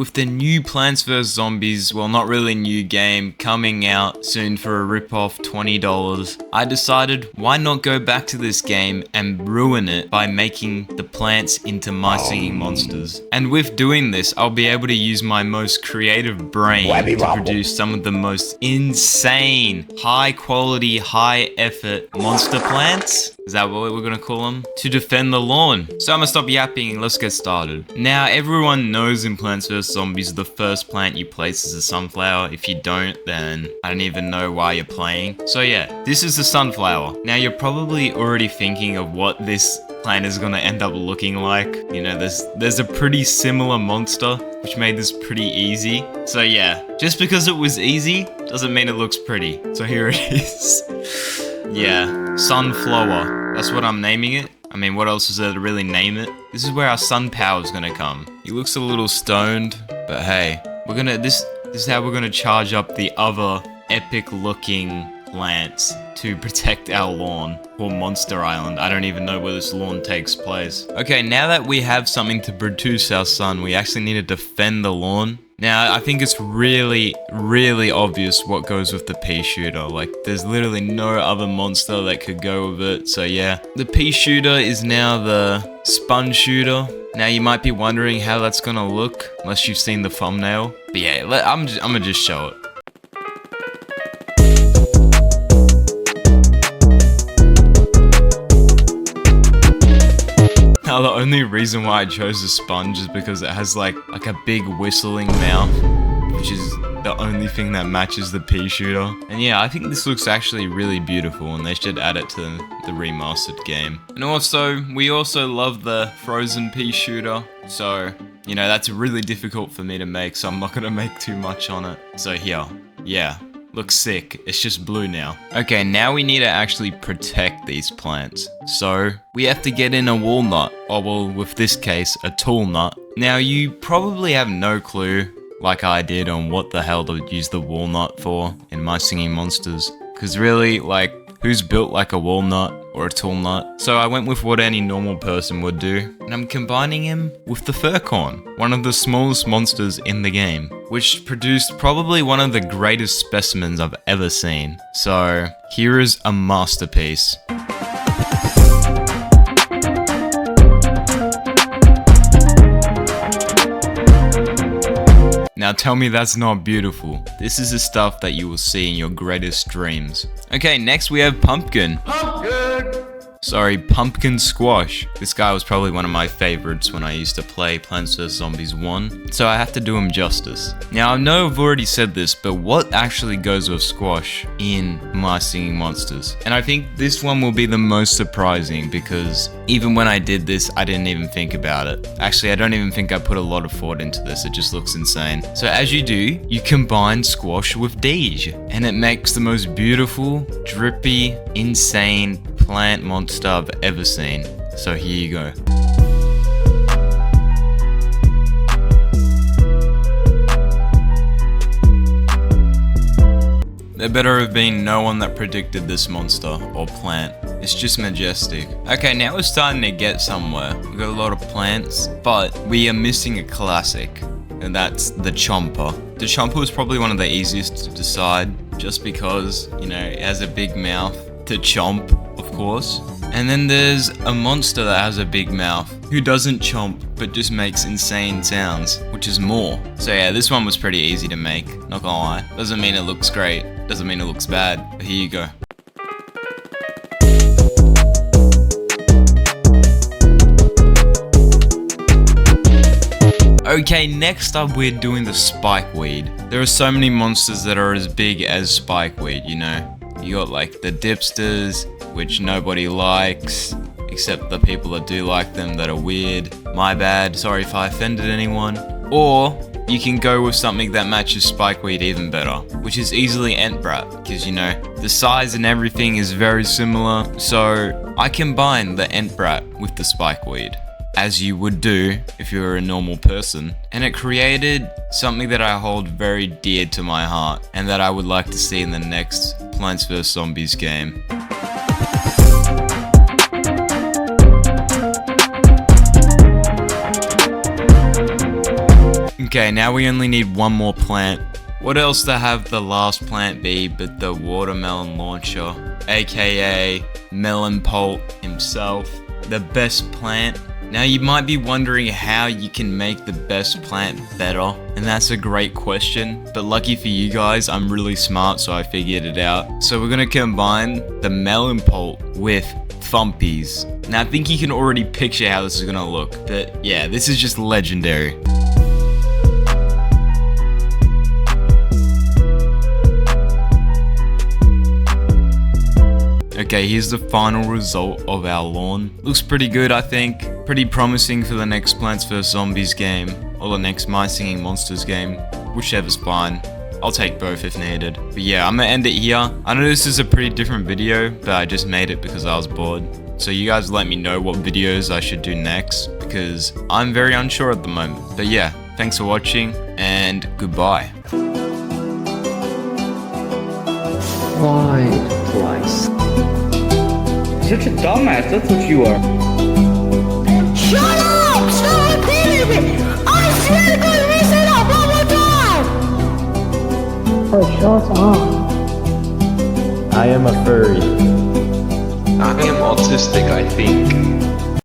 with the new Plants vs Zombies, well, not really new game, coming out soon for a rip-off $20, I decided why not go back to this game and ruin it by making the plants into my singing monsters. And with doing this, I'll be able to use my most creative brain to produce some of the most insane, high quality, high effort monster plants. Is that what we're gonna call them? To defend the lawn. So I'm gonna stop yapping and let's get started. Now everyone knows in Plants vs Zombies the first plant you place is a sunflower. If you don't, then I don't even know why you're playing. So yeah, this is the sunflower. Now you're probably already thinking of what this plant is gonna end up looking like. You know, there's a pretty similar monster, which made this pretty easy. So yeah, just because it was easy doesn't mean it looks pretty. So here it is. Yeah, sunflower. That's what I'm naming it. I mean, what else is there to really name it? This is where our sun power is gonna come. He looks a little stoned, but hey, this is how we're gonna charge up the other epic looking plants to protect our lawn, or Monster Island. I don't even know where this lawn takes place. Okay, now that we have something to produce our sun, we actually need to defend the lawn. Now, I think it's really, really obvious what goes with the pea shooter. Like, there's literally no other monster that could go with it. So yeah, the pea shooter is now the sponge shooter. Now, you might be wondering how that's gonna look, unless you've seen the thumbnail. But yeah, I'm gonna just show it. Now, the only reason why I chose the sponge is because it has like a big whistling mouth, which is the only thing that matches the pea shooter. And yeah, I think this looks actually really beautiful, and they should add it to the remastered game. And also, we also love the frozen pea shooter, so you know, that's really difficult for me to make, so I'm not gonna make too much on it. So here, yeah. Looks sick. It's just blue now. Okay, now we need to actually protect these plants. So, we have to get in a walnut, or well, with this case, a tall nut. Now, you probably have no clue, like I did, on what the hell to use the walnut for in My Singing Monsters. Because really, like, who's built like a walnut or a tall nut? So I went with what any normal person would do, and I'm combining him with the furcorn, one of the smallest monsters in the game, which produced probably one of the greatest specimens I've ever seen. So here is a masterpiece. Now tell me that's not beautiful. This is the stuff that you will see in your greatest dreams. Okay, next we have pumpkin. Sorry, pumpkin squash. This guy was probably one of my favorites when I used to play Plants vs Zombies 1, so I have to do him justice. Now I know I've already said this, but what actually goes with squash in My Singing Monsters? And I think this one will be the most surprising, because even when I did this, I didn't even think about it. Actually, I don't even think I put a lot of thought into this, it just looks insane. So as you do, you combine squash with deej, and it makes the most beautiful, drippy, insane plant monster I've ever seen. So here you go. There better have been no one that predicted this monster or plant. It's just majestic. Okay, now we're starting to get somewhere. We've got a lot of plants, but we are missing a classic, and that's the Chomper. The Chomper was probably one of the easiest to decide, just because, you know, it has a big mouth to chomp, of course. And then there's a monster that has a big mouth, who doesn't chomp, but just makes insane sounds, which is more. So yeah, this one was pretty easy to make, not gonna lie. Doesn't mean it looks great, doesn't mean it looks bad, but here you go. Okay, next up we're doing the spikeweed. There are so many monsters that are as big as spikeweed, you know. You got like the dipsters, which nobody likes, except the people that do like them that are weird. My bad, sorry if I offended anyone. Or you can go with something that matches spikeweed even better, which is easily Entbrat, because you know, the size and everything is very similar. So I combine the Entbrat with the spikeweed, as you would do if you were a normal person. And it created something that I hold very dear to my heart, and that I would like to see in the next Plants vs Zombies game. Okay, now we only need one more plant. What else to have the last plant be but the watermelon launcher, aka Melon P himself, the best plant? Now you might be wondering how you can make the best plant better, and that's a great question, but lucky for you guys, I'm really smart so I figured it out. So we're gonna combine the Melon P with Thumpies. Now I think you can already picture how this is gonna look, but yeah, this is just legendary. Okay, here's the final result of our lawn. Looks pretty good, I think. Pretty promising for the next Plants vs Zombies game, or the next My Singing Monsters game. Whichever's fine. I'll take both if needed. But yeah, I'm gonna end it here. I know this is a pretty different video, but I just made it because I was bored. So you guys let me know what videos I should do next, because I'm very unsure at the moment. But yeah, thanks for watching, and goodbye. Why twice? Such a dumbass, that's what you are. Shut up! Stop repeating me! I swear to God, reset up one more time! Oh, shut up. I am a furry. I am autistic, I think.